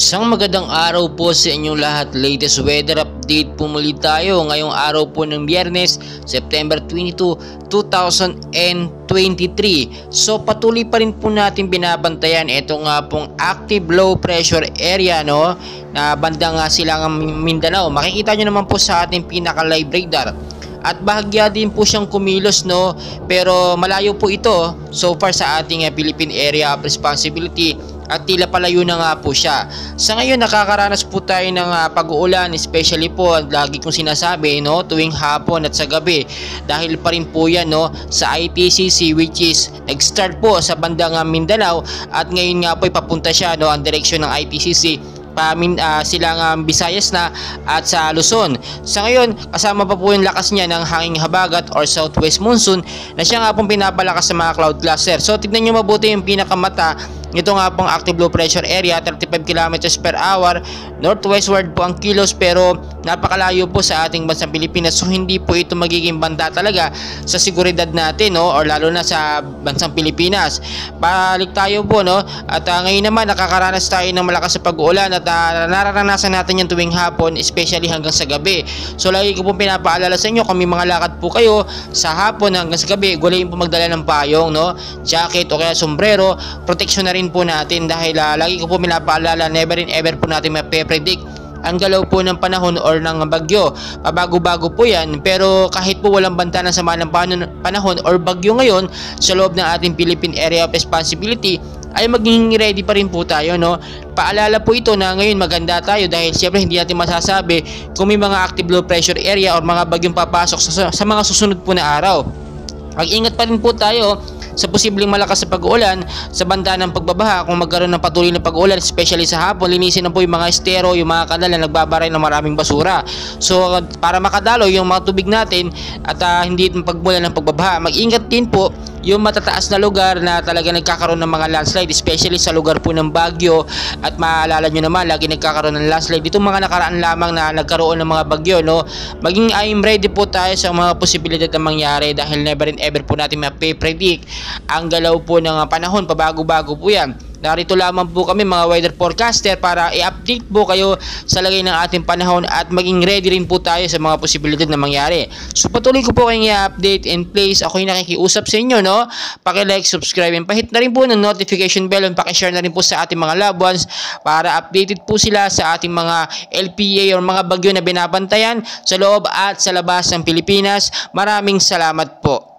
Isang magandang araw po sa inyong lahat. Latest weather update po muli tayo ngayong araw po ng Biyernes, September 22, 2023. So patuloy pa rin po natin binabantayan ito nga pong active low pressure area na bandang silangang Mindanao. Makikita nyo naman po sa ating pinaka live radar. At bahagya din po siyang kumilos pero malayo po ito so far sa ating Philippine Area of Responsibility at tila palayo na nga po siya. Sa ngayon nakakaranas po tayo ng pag-uulan, especially po lagi kong sinasabi tuwing hapon at sa gabi, dahil pa rin po yan sa ITCC, which is nag-start po sa bandang Mindanao at ngayon nga po papunta siya ang direksyon ng ITCC silang Visayas na at sa Luzon. Sa ngayon, kasama pa po yung lakas niya ng hanging habagat or southwest monsoon na siya nga pong pinapalakas sa mga cloud cluster. So tignan nyo mabuti yung pinakamata. Ito nga pong active low pressure area, 35 km per hour, northwestward po ang kilos, pero napakalayo po sa ating bansang Pilipinas. So hindi po ito magiging banta talaga sa seguridad natin or lalo na sa bansang Pilipinas. Balik tayo po at ngayon naman nakakaranas tayo ng malakas sa pag-uulan at nararanasan natin yung tuwing hapon, especially hanggang sa gabi. So lagi ko po pinapaalala sa inyo kung may mga lakad po kayo sa hapon hanggang sa gabi, gulayin po magdala ng payong, jacket o kaya sombrero. Proteksyon na rin po natin dahil lagi ko po pinapaalala, never and ever po natin mape-predict ang galaw po ng panahon or ng bagyo. Pabago-bago po yan, pero kahit po walang banta ng sama ng panahon or bagyo ngayon sa loob ng ating Philippine Area of Responsibility, ay maging ready pa rin po tayo. Paalala po ito na ngayon maganda tayo dahil siyempre hindi natin masasabi kung may mga active low pressure area or mga bagyong papasok sa mga susunod po na araw. Mag-ingat pa rin po tayo sa posibleng malakas sa pag-uulan sa banda ng pagbabaha. Kung magkaroon ng patuloy na pag-uulan, especially sa hapon, linisin na po yung mga estero, yung mga kanal na nagbabaray ng maraming basura. So para makadalo yung mga tubig natin at hindi pagmulan ng pagbabaha, mag-ingat din po yung matataas na lugar na talaga nagkakaroon ng mga landslide, especially sa lugar po ng Baguio. At maalala nyo naman, lagi nagkakaroon ng landslide dito mga nakaraan lamang na nagkaroon ng mga bagyo. Maging I'm ready po tayo sa mga posibilidad na mangyari dahil never and ever po natin mape-predict ang galaw po ng panahon. Pabago-bago po yan. Narito lamang po kami mga weather forecaster para i-update po kayo sa lagay ng ating panahon at maging ready rin po tayo sa mga posibilidad na mangyari. So patuloy ko po kayong i-update and place. Ako'y nakikiusap sa inyo paki-like, subscribe, and pahit na rin po ng notification bell and paki-share na rin po sa ating mga loved ones para updated po sila sa ating mga LPA or mga bagyo na binabantayan sa loob at sa labas ng Pilipinas. Maraming salamat po.